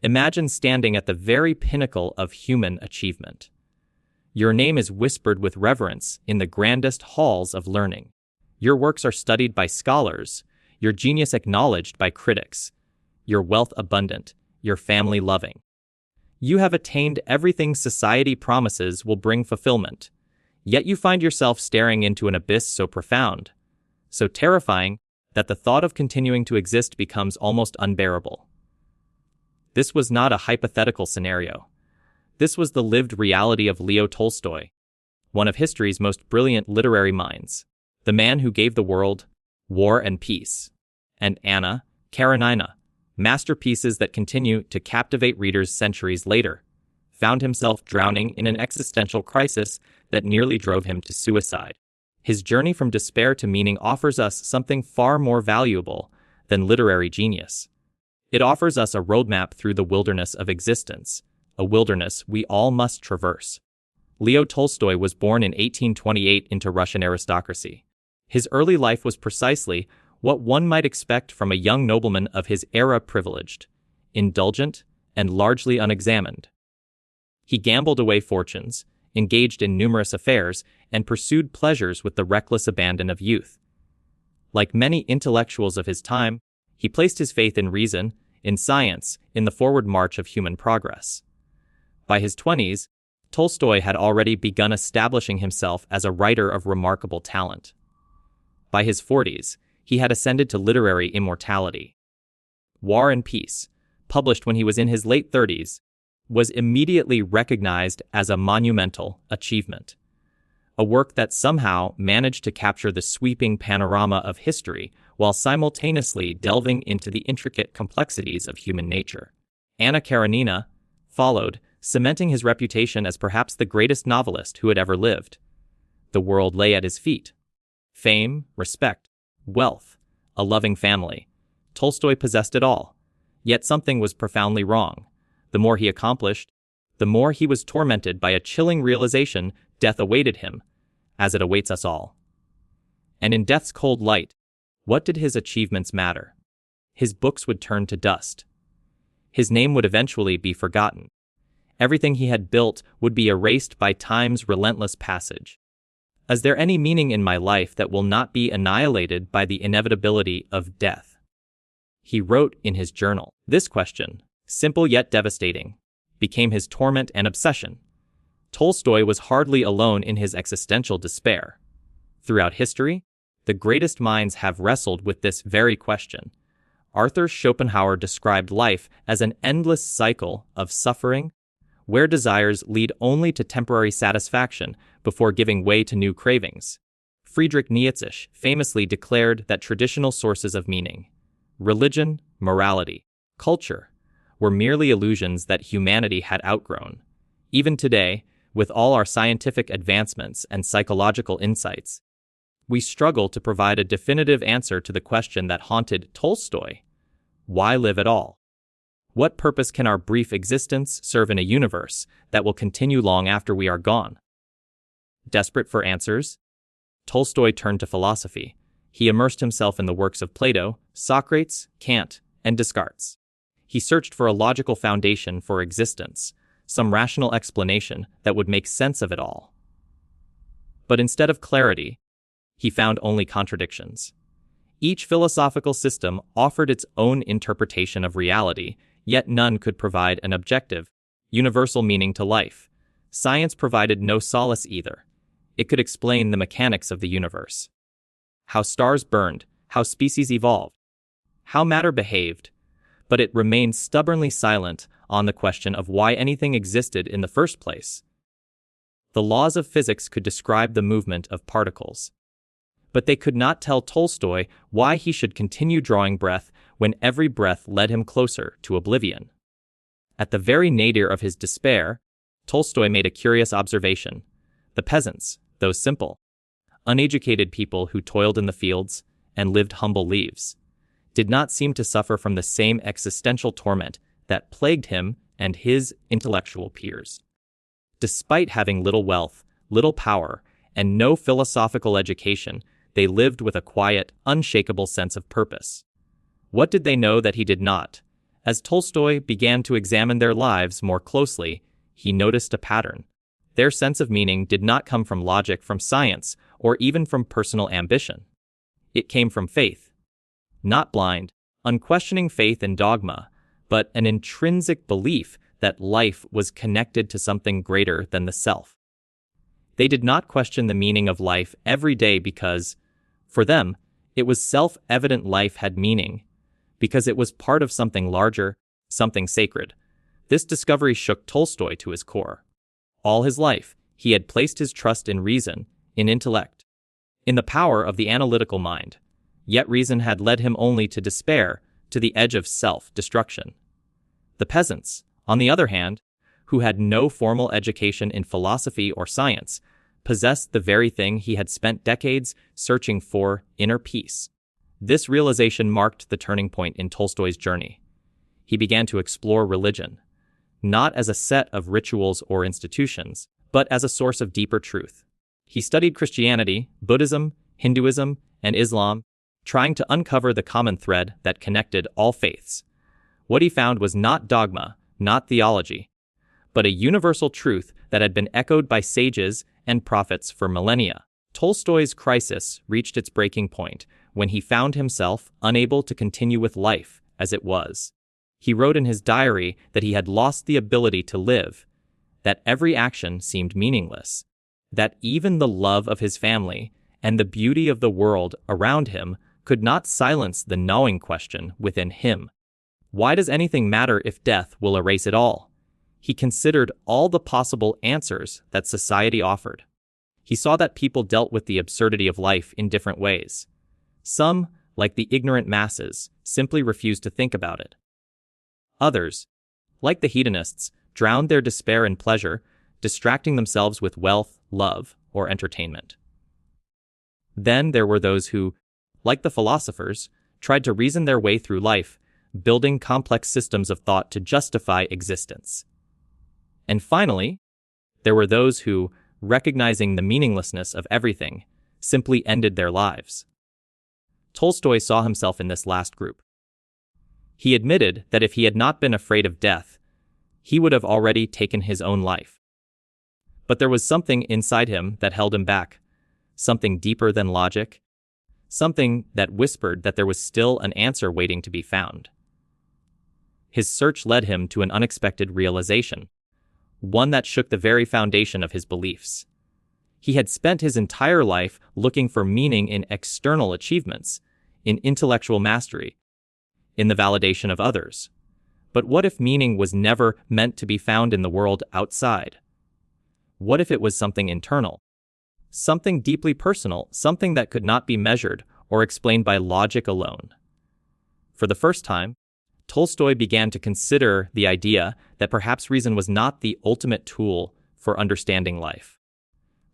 Imagine standing at the very pinnacle of human achievement. Your name is whispered with reverence in the grandest halls of learning. Your works are studied by scholars, your genius acknowledged by critics, your wealth abundant, your family loving. You have attained everything society promises will bring fulfillment, yet you find yourself staring into an abyss so profound, so terrifying, that the thought of continuing to exist becomes almost unbearable. This was not a hypothetical scenario. This was the lived reality of Leo Tolstoy, one of history's most brilliant literary minds, the man who gave the world War and Peace, and Anna Karenina, masterpieces that continue to captivate readers centuries later, found himself drowning in an existential crisis that nearly drove him to suicide. His journey from despair to meaning offers us something far more valuable than literary genius. It offers us a roadmap through the wilderness of existence, a wilderness we all must traverse. Leo Tolstoy was born in 1828 into Russian aristocracy. His early life was precisely what one might expect from a young nobleman of his era: privileged, indulgent, and largely unexamined. He gambled away fortunes, engaged in numerous affairs, and pursued pleasures with the reckless abandon of youth. Like many intellectuals of his time, he placed his faith in reason, in science, in the forward march of human progress. By his 20s, Tolstoy had already begun establishing himself as a writer of remarkable talent. By his 40s, he had ascended to literary immortality. War and Peace, published when he was in his late 30s, was immediately recognized as a monumental achievement, a work that somehow managed to capture the sweeping panorama of history while simultaneously delving into the intricate complexities of human nature. Anna Karenina followed, cementing his reputation as perhaps the greatest novelist who had ever lived. The world lay at his feet. Fame, respect, wealth, a loving family. Tolstoy possessed it all. Yet something was profoundly wrong. The more he accomplished, the more he was tormented by a chilling realization: death awaited him, as it awaits us all. And in death's cold light, what did his achievements matter? His books would turn to dust. His name would eventually be forgotten. Everything he had built would be erased by time's relentless passage. Is there any meaning in my life that will not be annihilated by the inevitability of death? He wrote in his journal. This question, simple yet devastating, became his torment and obsession. Tolstoy was hardly alone in his existential despair. Throughout history, the greatest minds have wrestled with this very question. Arthur Schopenhauer described life as an endless cycle of suffering, where desires lead only to temporary satisfaction before giving way to new cravings. Friedrich Nietzsche famously declared that traditional sources of meaning, religion, morality, culture, were merely illusions that humanity had outgrown. Even today, with all our scientific advancements and psychological insights, we struggle to provide a definitive answer to the question that haunted Tolstoy: why live at all? What purpose can our brief existence serve in a universe that will continue long after we are gone? Desperate for answers, Tolstoy turned to philosophy. He immersed himself in the works of Plato, Socrates, Kant, and Descartes. He searched for a logical foundation for existence, some rational explanation that would make sense of it all. But instead of clarity, he found only contradictions. Each philosophical system offered its own interpretation of reality, yet none could provide an objective, universal meaning to life. Science provided no solace either. It could explain the mechanics of the universe: how stars burned, how species evolved, how matter behaved, but it remained stubbornly silent on the question of why anything existed in the first place. The laws of physics could describe the movement of particles, but they could not tell Tolstoy why he should continue drawing breath when every breath led him closer to oblivion. At the very nadir of his despair, Tolstoy made a curious observation. The peasants, those simple, uneducated people who toiled in the fields and lived humble lives, did not seem to suffer from the same existential torment that plagued him and his intellectual peers. Despite having little wealth, little power, and no philosophical education, they lived with a quiet, unshakable sense of purpose. What did they know that he did not? As Tolstoy began to examine their lives more closely, he noticed a pattern. Their sense of meaning did not come from logic, from science, or even from personal ambition. It came from faith. Not blind, unquestioning faith in dogma, but an intrinsic belief that life was connected to something greater than the self. They did not question the meaning of life every day because, for them, it was self-evident life had meaning, because it was part of something larger, something sacred. This discovery shook Tolstoy to his core. All his life, he had placed his trust in reason, in intellect, in the power of the analytical mind. Yet reason had led him only to despair, to the edge of self-destruction. The peasants, on the other hand, who had no formal education in philosophy or science, possessed the very thing he had spent decades searching for: inner peace. This realization marked the turning point in Tolstoy's journey. He began to explore religion, not as a set of rituals or institutions, but as a source of deeper truth. He studied Christianity, Buddhism, Hinduism, and Islam, trying to uncover the common thread that connected all faiths. What he found was not dogma, not theology, but a universal truth that had been echoed by sages and prophets for millennia. Tolstoy's crisis reached its breaking point when he found himself unable to continue with life as it was. He wrote in his diary that he had lost the ability to live, that every action seemed meaningless, that even the love of his family and the beauty of the world around him could not silence the gnawing question within him. Why does anything matter if death will erase it all? He considered all the possible answers that society offered. He saw that people dealt with the absurdity of life in different ways. Some, like the ignorant masses, simply refused to think about it. Others, like the hedonists, drowned their despair in pleasure, distracting themselves with wealth, love, or entertainment. Then there were those who, like the philosophers, tried to reason their way through life, building complex systems of thought to justify existence. And finally, there were those who, recognizing the meaninglessness of everything, simply ended their lives. Tolstoy saw himself in this last group. He admitted that if he had not been afraid of death, he would have already taken his own life. But there was something inside him that held him back, something deeper than logic, something that whispered that there was still an answer waiting to be found. His search led him to an unexpected realization, one that shook the very foundation of his beliefs. He had spent his entire life looking for meaning in external achievements, in intellectual mastery, in the validation of others. But what if meaning was never meant to be found in the world outside? What if it was something internal? Something deeply personal, something that could not be measured or explained by logic alone. For the first time, Tolstoy began to consider the idea that perhaps reason was not the ultimate tool for understanding life.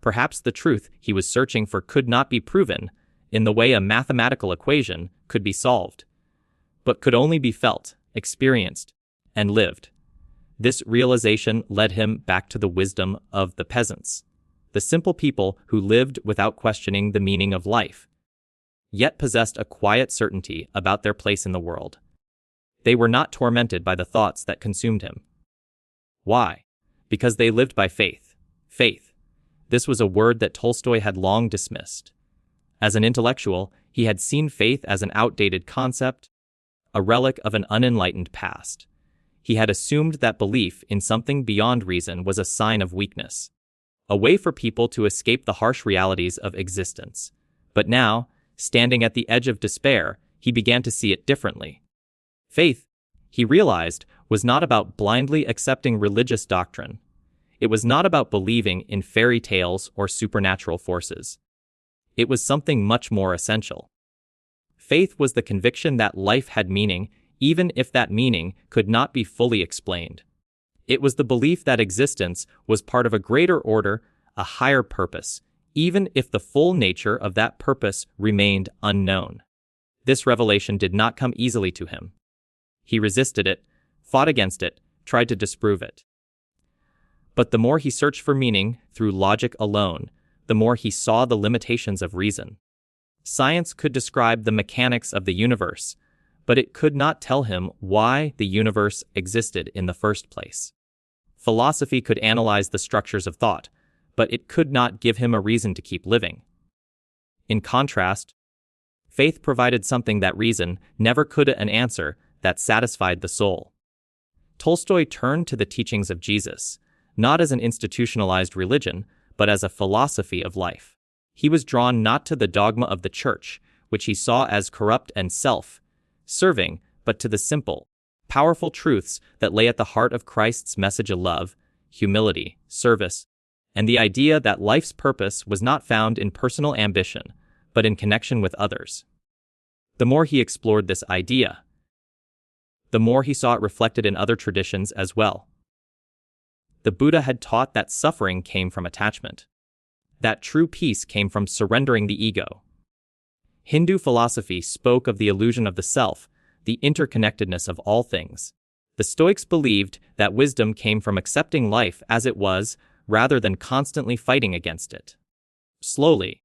Perhaps the truth he was searching for could not be proven in the way a mathematical equation could be solved, but could only be felt, experienced, and lived. This realization led him back to the wisdom of the peasants, the simple people who lived without questioning the meaning of life, yet possessed a quiet certainty about their place in the world. They were not tormented by the thoughts that consumed him. Why? Because they lived by faith. Faith. This was a word that Tolstoy had long dismissed. As an intellectual, he had seen faith as an outdated concept, a relic of an unenlightened past. He had assumed that belief in something beyond reason was a sign of weakness, a way for people to escape the harsh realities of existence. But now, standing at the edge of despair, he began to see it differently. Faith, he realized, was not about blindly accepting religious doctrine. It was not about believing in fairy tales or supernatural forces. It was something much more essential. Faith was the conviction that life had meaning, even if that meaning could not be fully explained. It was the belief that existence was part of a greater order, a higher purpose, even if the full nature of that purpose remained unknown. This revelation did not come easily to him. He resisted it, fought against it, tried to disprove it. But the more he searched for meaning through logic alone, the more he saw the limitations of reason. Science could describe the mechanics of the universe, but it could not tell him why the universe existed in the first place. Philosophy could analyze the structures of thought, but it could not give him a reason to keep living. In contrast, faith provided something that reason never could, an answer that satisfied the soul. Tolstoy turned to the teachings of Jesus, not as an institutionalized religion, but as a philosophy of life. He was drawn not to the dogma of the church, which he saw as corrupt and self-serving, but to the simple, powerful truths that lay at the heart of Christ's message of love, humility, service, and the idea that life's purpose was not found in personal ambition, but in connection with others. The more he explored this idea, the more he saw it reflected in other traditions as well. The Buddha had taught that suffering came from attachment, that true peace came from surrendering the ego. Hindu philosophy spoke of the illusion of the self, the interconnectedness of all things. The Stoics believed that wisdom came from accepting life as it was, rather than constantly fighting against it. Slowly,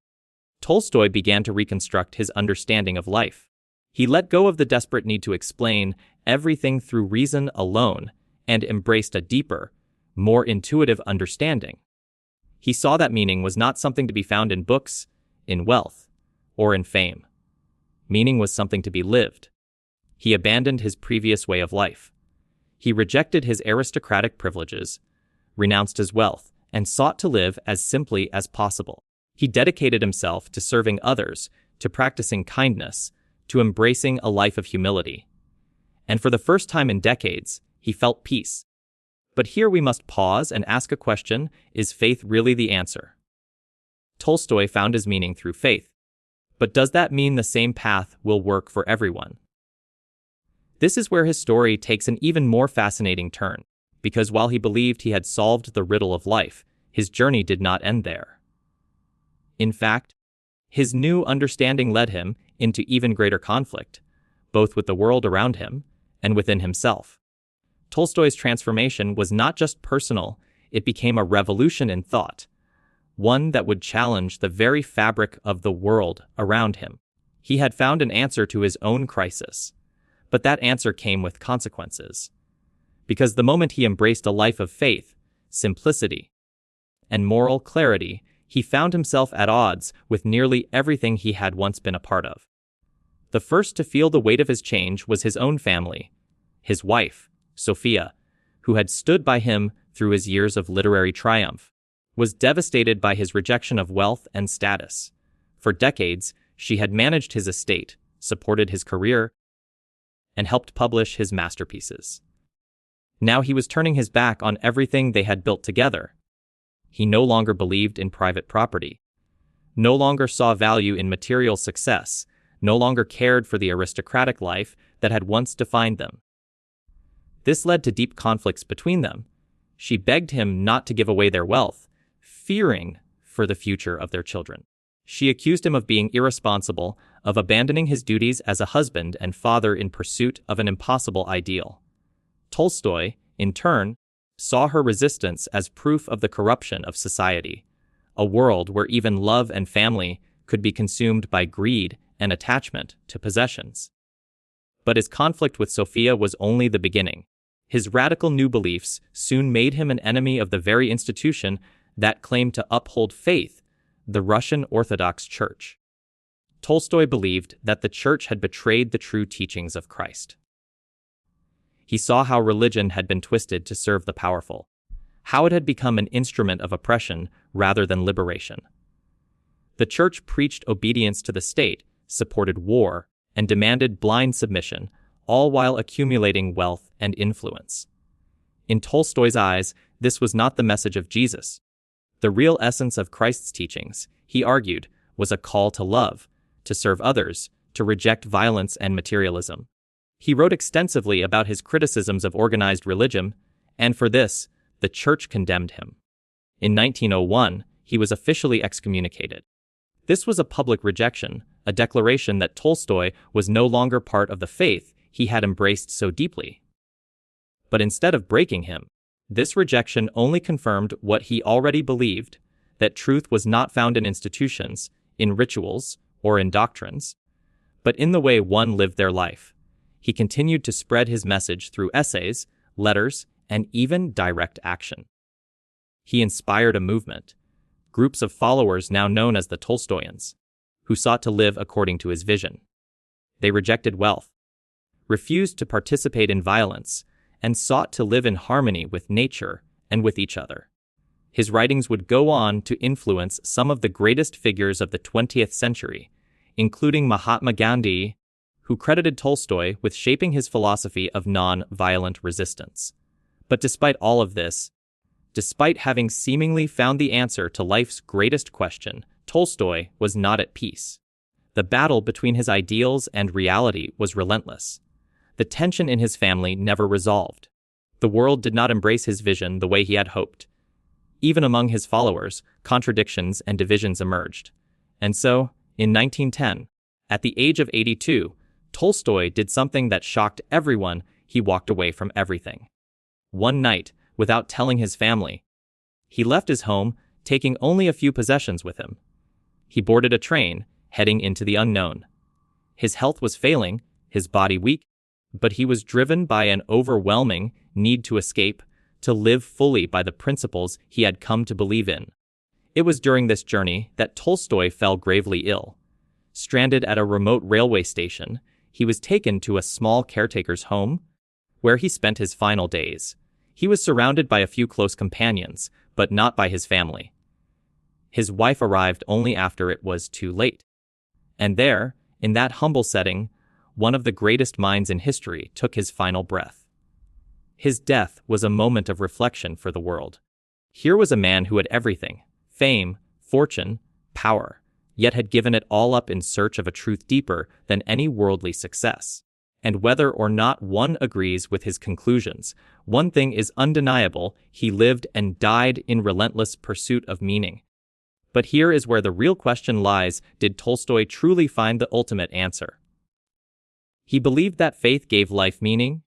Tolstoy began to reconstruct his understanding of life. He let go of the desperate need to explain everything through reason alone and embraced a deeper, more intuitive understanding. He saw that meaning was not something to be found in books, in wealth, or in fame. Meaning was something to be lived. He abandoned his previous way of life. He rejected his aristocratic privileges, renounced his wealth, and sought to live as simply as possible. He dedicated himself to serving others, to practicing kindness, to embracing a life of humility. And for the first time in decades, he felt peace. But here we must pause and ask a question: is faith really the answer? Tolstoy found his meaning through faith. But does that mean the same path will work for everyone? This is where his story takes an even more fascinating turn, because while he believed he had solved the riddle of life, his journey did not end there. In fact, his new understanding led him into even greater conflict, both with the world around him and within himself. Tolstoy's transformation was not just personal, it became a revolution in thought, one that would challenge the very fabric of the world around him. He had found an answer to his own crisis, but that answer came with consequences. Because the moment he embraced a life of faith, simplicity, and moral clarity, he found himself at odds with nearly everything he had once been a part of. The first to feel the weight of his change was his own family. His wife, Sophia, who had stood by him through his years of literary triumph, was devastated by his rejection of wealth and status. For decades, she had managed his estate, supported his career, and helped publish his masterpieces. Now he was turning his back on everything they had built together. He no longer believed in private property, no longer saw value in material success, no longer cared for the aristocratic life that had once defined them. This led to deep conflicts between them. She begged him not to give away their wealth, fearing for the future of their children. She accused him of being irresponsible, of abandoning his duties as a husband and father in pursuit of an impossible ideal. Tolstoy, in turn, saw her resistance as proof of the corruption of society, a world where even love and family could be consumed by greed and attachment to possessions. But his conflict with Sophia was only the beginning. His radical new beliefs soon made him an enemy of the very institution that claimed to uphold faith, the Russian Orthodox Church. Tolstoy believed that the Church had betrayed the true teachings of Christ. He saw how religion had been twisted to serve the powerful, how it had become an instrument of oppression rather than liberation. The Church preached obedience to the state, supported war, and demanded blind submission, all while accumulating wealth and influence. In Tolstoy's eyes, this was not the message of Jesus. The real essence of Christ's teachings, he argued, was a call to love, to serve others, to reject violence and materialism. He wrote extensively about his criticisms of organized religion, and for this, the Church condemned him. In 1901, he was officially excommunicated. This was a public rejection, a declaration that Tolstoy was no longer part of the faith he had embraced so deeply. But instead of breaking him, this rejection only confirmed what he already believed, that truth was not found in institutions, in rituals, or in doctrines, but in the way one lived their life, he continued to spread his message through essays, letters, and even direct action. He inspired a movement, groups of followers now known as the Tolstoyans, who sought to live according to his vision. They rejected wealth, refused to participate in violence, and sought to live in harmony with nature and with each other. His writings would go on to influence some of the greatest figures of the 20th century, including Mahatma Gandhi, who credited Tolstoy with shaping his philosophy of non-violent resistance. But despite all of this, despite having seemingly found the answer to life's greatest question, Tolstoy was not at peace. The battle between his ideals and reality was relentless. The tension in his family never resolved. The world did not embrace his vision the way he had hoped. Even among his followers, contradictions and divisions emerged. And so, in 1910, at the age of 82, Tolstoy did something that shocked everyone. He walked away from everything. One night, without telling his family, he left his home, taking only a few possessions with him. He boarded a train, heading into the unknown. His health was failing, his body weak, but he was driven by an overwhelming need to escape, to live fully by the principles he had come to believe in. It was during this journey that Tolstoy fell gravely ill. Stranded at a remote railway station, he was taken to a small caretaker's home, where he spent his final days. He was surrounded by a few close companions, but not by his family. His wife arrived only after it was too late. And there, in that humble setting, one of the greatest minds in history took his final breath. His death was a moment of reflection for the world. Here was a man who had everything: fame, fortune, power, yet had given it all up in search of a truth deeper than any worldly success. And whether or not one agrees with his conclusions, one thing is undeniable: he lived and died in relentless pursuit of meaning. But here is where the real question lies: did Tolstoy truly find the ultimate answer? He believed that faith gave life meaning,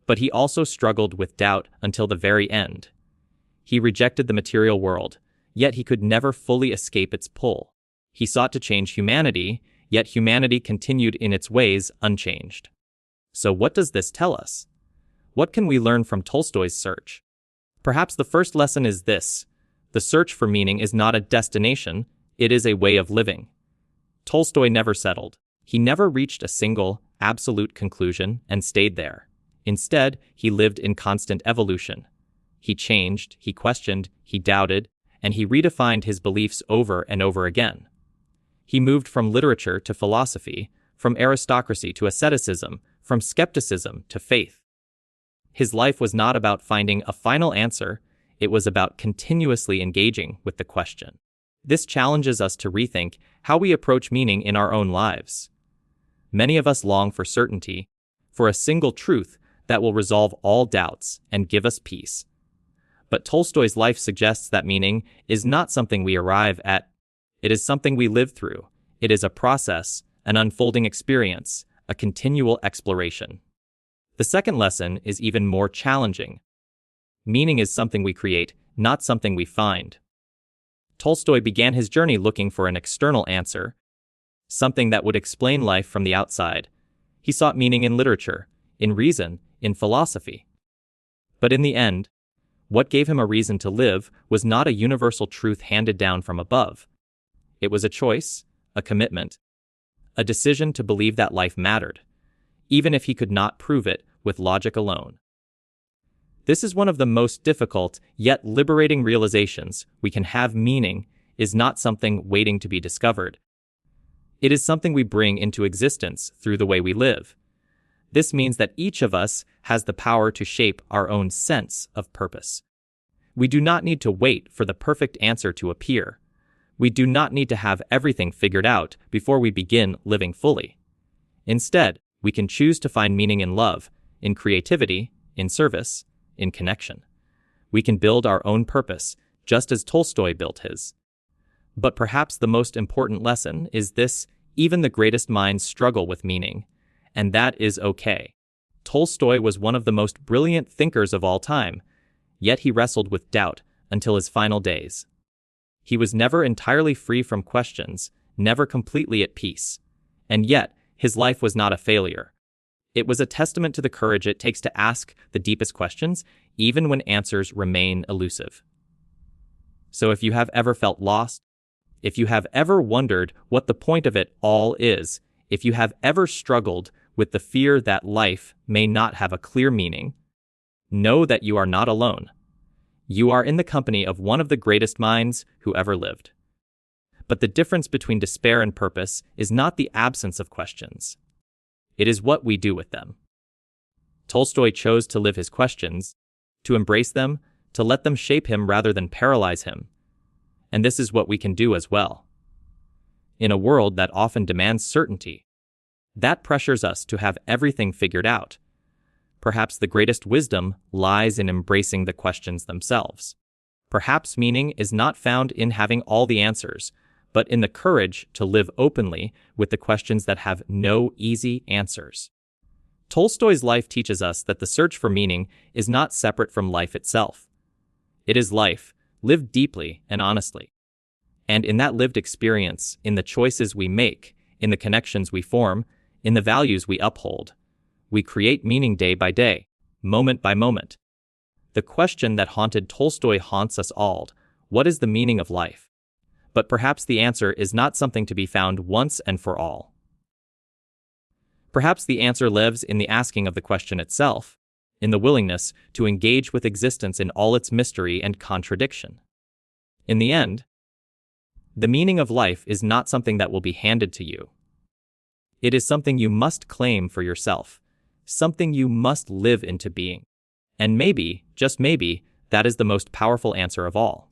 but he also struggled with doubt until the very end. He rejected the material world, yet he could never fully escape its pull. He sought to change humanity, yet humanity continued in its ways unchanged. So what does this tell us? What can we learn from Tolstoy's search? Perhaps the first lesson is this: the search for meaning is not a destination, it is a way of living. Tolstoy never settled. He never reached a single, absolute conclusion and stayed there. Instead, he lived in constant evolution. He changed, he questioned, he doubted, and he redefined his beliefs over and over again. He moved from literature to philosophy, from aristocracy to asceticism, from skepticism to faith. His life was not about finding a final answer, it was about continuously engaging with the question. This challenges us to rethink how we approach meaning in our own lives. Many of us long for certainty, for a single truth that will resolve all doubts and give us peace. But Tolstoy's life suggests that meaning is not something we arrive at. It is something we live through. It is a process, an unfolding experience, a continual exploration. The second lesson is even more challenging. Meaning is something we create, not something we find. Tolstoy began his journey looking for an external answer, something that would explain life from the outside. He sought meaning in literature, in reason, in philosophy. But in the end, what gave him a reason to live was not a universal truth handed down from above. It was a choice, a commitment, a decision to believe that life mattered, even if he could not prove it with logic alone. This is one of the most difficult, yet liberating realizations. We can have meaning is not something waiting to be discovered. It is something we bring into existence through the way we live. This means that each of us has the power to shape our own sense of purpose. We do not need to wait for the perfect answer to appear. We do not need to have everything figured out before we begin living fully. Instead, we can choose to find meaning in love, in creativity, in service, in connection. We can build our own purpose, just as Tolstoy built his. But perhaps the most important lesson is this: even the greatest minds struggle with meaning, and that is okay. Tolstoy was one of the most brilliant thinkers of all time, yet he wrestled with doubt until his final days. He was never entirely free from questions, never completely at peace. And yet, his life was not a failure. It was a testament to the courage it takes to ask the deepest questions, even when answers remain elusive. So if you have ever felt lost, if you have ever wondered what the point of it all is, if you have ever struggled with the fear that life may not have a clear meaning, know that you are not alone. You are in the company of one of the greatest minds who ever lived. But the difference between despair and purpose is not the absence of questions. It is what we do with them. Tolstoy chose to live his questions, to embrace them, to let them shape him rather than paralyze him. And this is what we can do as well. In a world that often demands certainty, that pressures us to have everything figured out. Perhaps the greatest wisdom lies in embracing the questions themselves. Perhaps meaning is not found in having all the answers, but in the courage to live openly with the questions that have no easy answers. Tolstoy's life teaches us that the search for meaning is not separate from life itself. It is life, lived deeply and honestly. And in that lived experience, in the choices we make, in the connections we form, in the values we uphold, we create meaning day by day, moment by moment. The question that haunted Tolstoy haunts us all: what is the meaning of life? But perhaps the answer is not something to be found once and for all. Perhaps the answer lives in the asking of the question itself, in the willingness to engage with existence in all its mystery and contradiction. In the end, the meaning of life is not something that will be handed to you. It is something you must claim for yourself, something you must live into being. And maybe, just maybe, that is the most powerful answer of all.